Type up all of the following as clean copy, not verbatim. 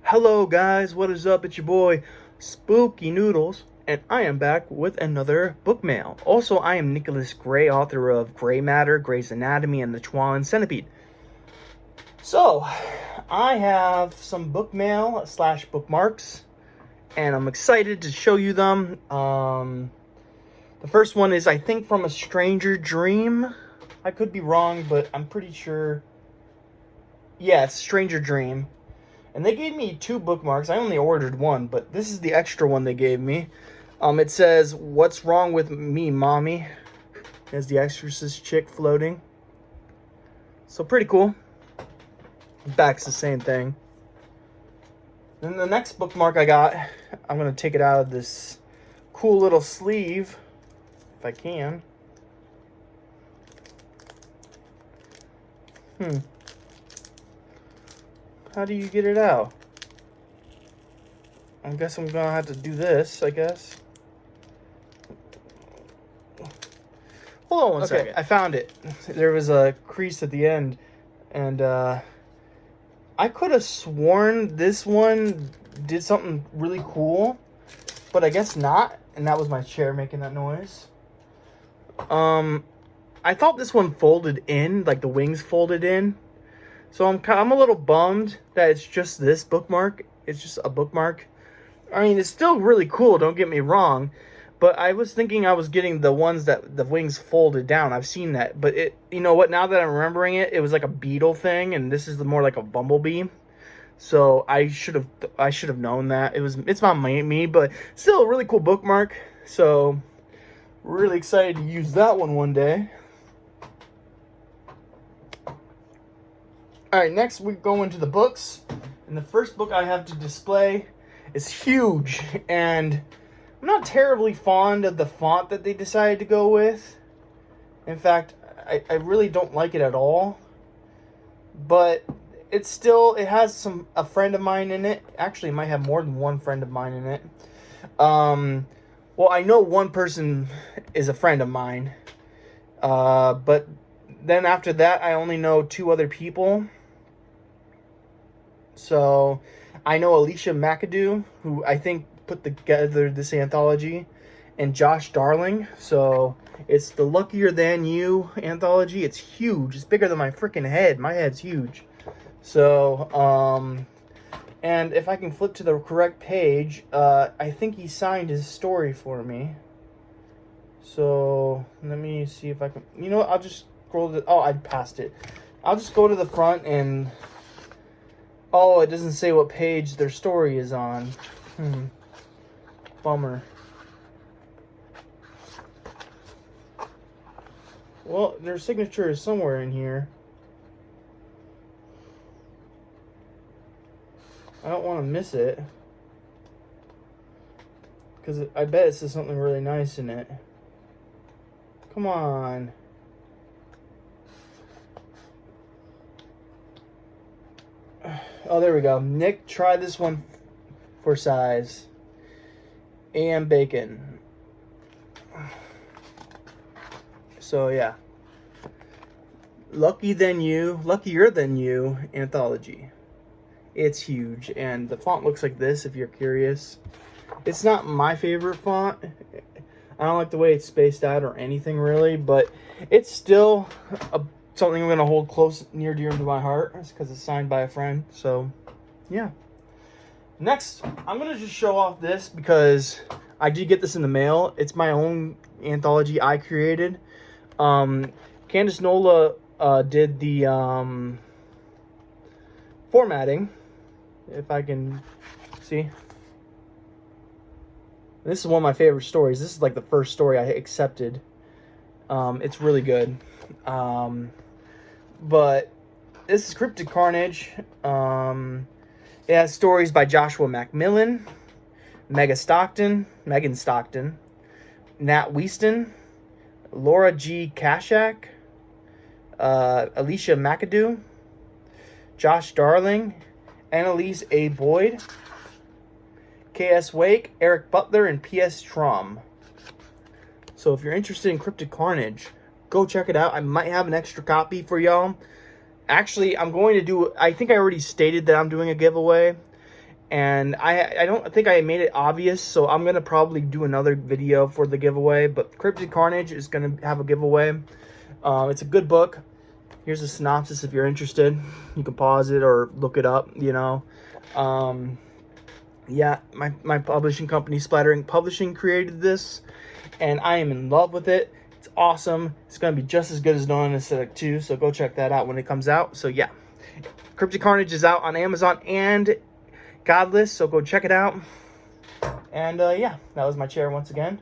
Hello guys, what is up? It's your boy Spooky Noodles, and I am back with another book mail. Also, I am Nicholas Gray, author of Gray Matter, Gray's Anatomy, and the Tuan Centipede. So, I have some book mail / bookmarks, and I'm excited to show you them. The first one is, I think, from A Stranger Dream. I could be wrong, but I'm pretty sure. Yeah, it's Stranger Dream. And they gave me 2 bookmarks. I only ordered one, but this is the extra one they gave me. It says, "What's wrong with me, mommy?" There's the Exorcist chick floating. So pretty cool. Back's the same thing. Then the next bookmark I got, I'm going to take it out of this cool little sleeve, if I can. How do you get it out? I guess I'm gonna have to do this, I guess. Hold on one second. I found it. There was a crease at the end, and I could have sworn this one did something really cool, but I guess not, and that was my chair making that noise. I thought this one folded in, like the wings folded in. So I'm a little bummed that it's just this bookmark. It's just a bookmark. I mean, it's still really cool, don't get me wrong. But I was thinking I was getting the ones that the wings folded down. I've seen that. But it, you know what, now that I'm remembering it, it was like a beetle thing. And this is more like a bumblebee. So I should have known that. It's not me, but still a really cool bookmark. So really excited to use that one day. Alright, next we go into the books. And the first book I have to display is huge. And I'm not terribly fond of the font that they decided to go with. In fact, I really don't like it at all. But it has a friend of mine in it. Actually, it might have more than one friend of mine in it. Well, I know one person is a friend of mine. But then after that, I only know 2 other people. So, I know Alicia McAdoo, who I think put together this anthology, and Josh Darling. So, it's the Luckier Than You anthology. It's huge. It's bigger than my freaking head. My head's huge. So, and if I can flip to the correct page, I think he signed his story for me. So, let me see if I can... You know what? I'll just scroll to... Oh, I passed it. I'll just go to the front and... Oh, it doesn't say what page their story is on. Bummer. Well, their signature is somewhere in here. I don't want to miss it. Because I bet it says something really nice in it. Come on. Oh, there we go. Nick, try this one for size. A.M. Bacon. So, yeah. Luckier Than You anthology. It's huge. And the font looks like this, if you're curious. It's not my favorite font. I don't like the way it's spaced out or anything, really. But it's still something I'm going to hold near dear to my heart, because it's signed by a friend. So, yeah. Next, I'm going to just show off this because I did get this in the mail. It's my own anthology I created. Candace Nola did the formatting, if I can see. This is one of my favorite stories. This is like the first story I accepted. It's really good. But this is Cryptic Carnage. It has stories by Joshua Macmillan, Megan Stockton, Nat Weaston, Laura G. Kashak, Alicia McAdoo, Josh Darling, Annalise A. Boyd, K.S. Wake, Eric Butler, and P.S. Trom. So if you're interested in Cryptic Carnage, go check it out. I might have an extra copy for y'all. Actually, I'm going to do... I think I already stated that I'm doing a giveaway. And I don't think I made it obvious, so I'm going to probably do another video for the giveaway. But Cryptic Carnage is going to have a giveaway. It's a good book. Here's a synopsis if you're interested. You can pause it or look it up, you know. Yeah, my publishing company, Splattering Publishing, created this. And I am in love with it. It's awesome. It's going to be just as good as No Anesthetic 2. So go check that out when it comes out. So yeah, Cryptic Carnage is out on Amazon and Godless, so go check it out. And yeah, that was my chair once again.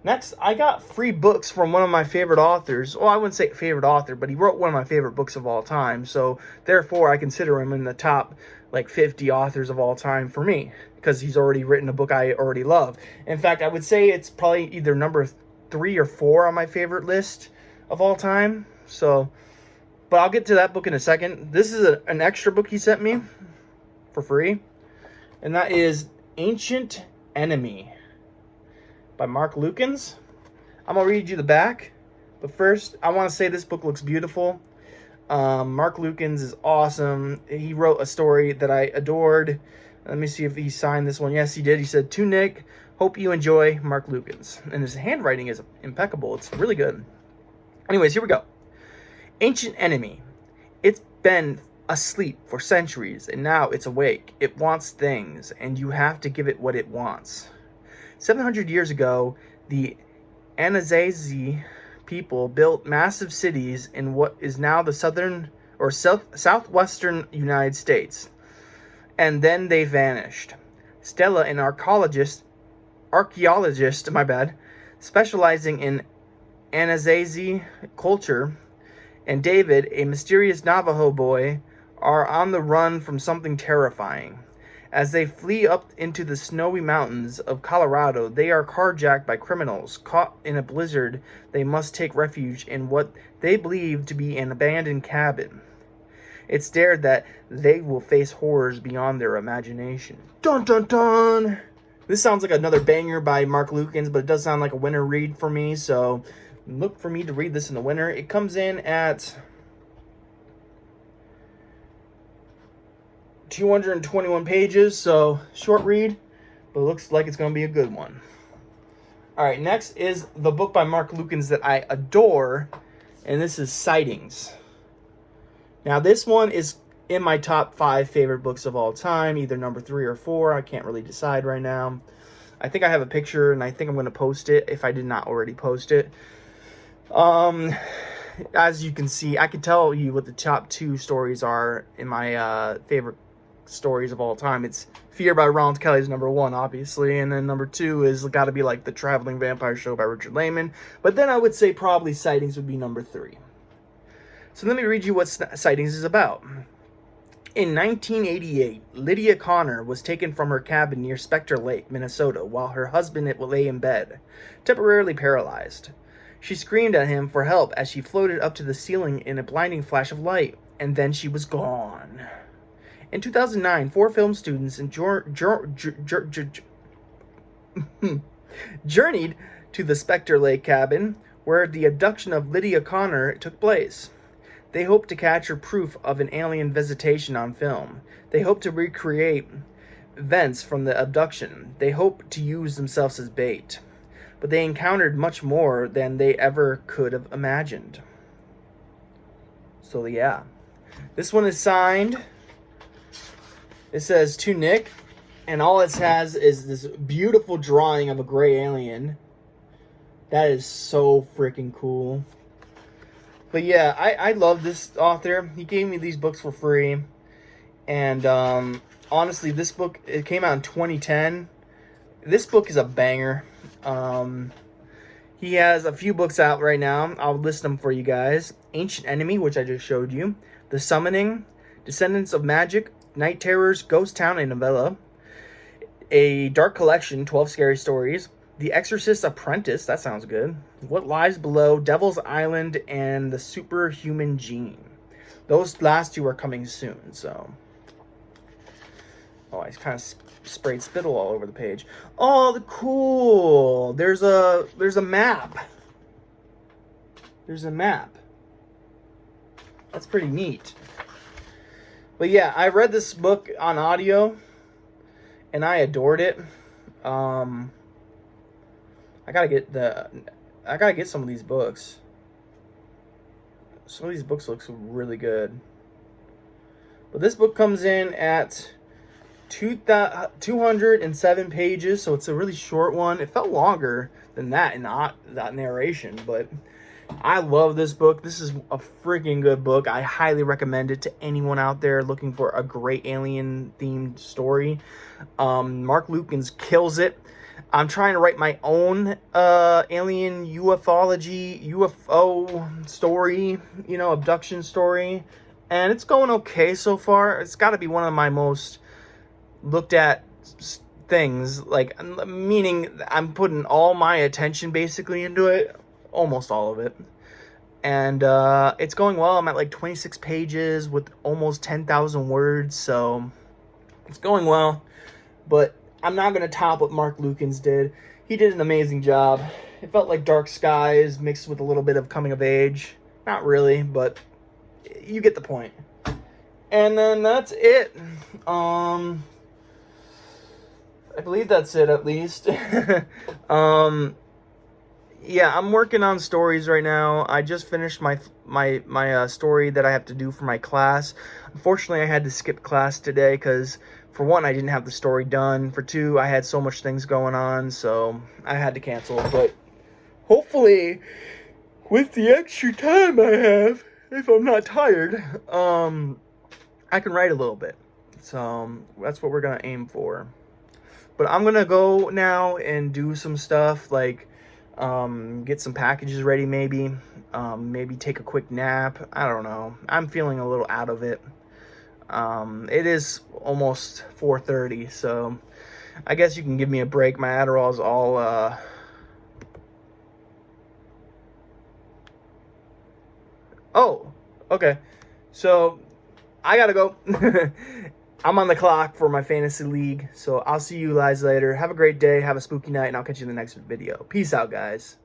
Next, I got free books from one of my favorite authors. Well, I wouldn't say favorite author, but he wrote one of my favorite books of all time. So therefore, I consider him in the top like 50 authors of all time for me, because he's already written a book I already love. In fact, I would say it's probably either number 3 or 4 on my favorite list of all time. So, but I'll get to that book in a second. This is an extra book he sent me for free. And that is Ancient Enemy by Mark Lukens. I'm going to read you the back. But first, I want to say this book looks beautiful. Mark Lukens is awesome. He wrote a story that I adored. Let me see if he signed this one. Yes, he did. He said, "To Nick, hope you enjoy, Mark Lukens." And his handwriting is impeccable. It's really good. Anyways, here we go. Ancient Enemy. It's been asleep for centuries, and now it's awake. It wants things, and you have to give it what it wants. 700 years ago, the Anasazi people built massive cities in what is now the southwestern United States, and then they vanished. Stella, an archaeologist, specializing in Anasazi culture, and David, a mysterious Navajo boy, are on the run from something terrifying. As they flee up into the snowy mountains of Colorado, they are carjacked by criminals. Caught in a blizzard, they must take refuge in what they believe to be an abandoned cabin. It's there that they will face horrors beyond their imagination. Dun dun dun! This sounds like another banger by Mark Lukens, but it does sound like a winter read for me, so look for me to read this in the winter. It comes in at 221 pages, so short read, but it looks like it's going to be a good one. Alright, next is the book by Mark Lukens that I adore, and this is Sightings. Now, this one is in my top 5 favorite books of all time, either number 3 or 4. I can't really decide right now. I think I have a picture, and I think I'm going to post it if I did not already post it. As you can see, I can tell you what the top 2 stories are in my favorite stories of all time. It's Fear by Ronald Kelly's number 1, obviously, and then number 2 is got to be like The Traveling Vampire Show by Richard Lehman. But then I would say probably Sightings would be number 3. So let me read you what Sightings is about. In 1988, Lydia Connor was taken from her cabin near Spectre Lake, Minnesota, while her husband lay in bed, temporarily paralyzed. She screamed at him for help as she floated up to the ceiling in a blinding flash of light, and then she was gone. In 2009, 4 film students journeyed to the Spectre Lake cabin, where the abduction of Lydia Connor took place. They hope to capture proof of an alien visitation on film. They hope to recreate events from the abduction. They hope to use themselves as bait. But they encountered much more than they ever could have imagined. So yeah. This one is signed. It says, "To Nick." And all it has is this beautiful drawing of a gray alien. That is so freaking cool. But yeah, I love this author. He gave me these books for free. And honestly, this book, it came out in 2010. This book is a banger. He has a few books out right now. I'll list them for you guys. Ancient Enemy, which I just showed you. The Summoning. Descendants of Magic. Night Terrors. Ghost Town, a novella. A Dark Collection, 12 Scary Stories. The Exorcist Apprentice, that sounds good. What Lies Below, Devil's Island, and The Superhuman Gene. Those last 2 are coming soon, so. Oh, I kind of sprayed spittle all over the page. Oh, the cool. There's a map. There's a map. That's pretty neat. But yeah, I read this book on audio. and I adored it. I gotta get some of these books. Some of these books look really good. But this book comes in at 207 pages, so it's a really short one. It felt longer than that in that narration, but I love this book. This is a freaking good book. I highly recommend it to anyone out there looking for a great alien-themed story. Mark Lukens kills it. I'm trying to write my own alien UFO story, abduction story, and it's going okay so far. It's got to be one of my most looked at things, like, meaning I'm putting all my attention basically into it, almost all of it, and it's going well. I'm at like 26 pages with almost 10,000 words, so it's going well, but I'm not going to top what Mark Lukens did. He did an amazing job. It felt like Dark Skies mixed with a little bit of coming of age. Not really, but you get the point. And then that's it. I believe that's it, at least. Yeah, I'm working on stories right now. I just finished my story that I have to do for my class. Unfortunately, I had to skip class today because, for one, I didn't have the story done. For two, I had so much things going on, so I had to cancel. But hopefully, with the extra time I have, if I'm not tired, I can write a little bit. So that's what we're gonna aim for. But I'm gonna go now and do some stuff, like get some packages ready, maybe take a quick nap. I don't know. I'm feeling a little out of it. It is almost 4:30, so I guess you can give me a break. My Adderall's all oh, okay. So I gotta go. I'm on the clock for my fantasy league, so I'll see you guys later. Have a great day, have a spooky night, and I'll catch you in the next video. Peace out, guys.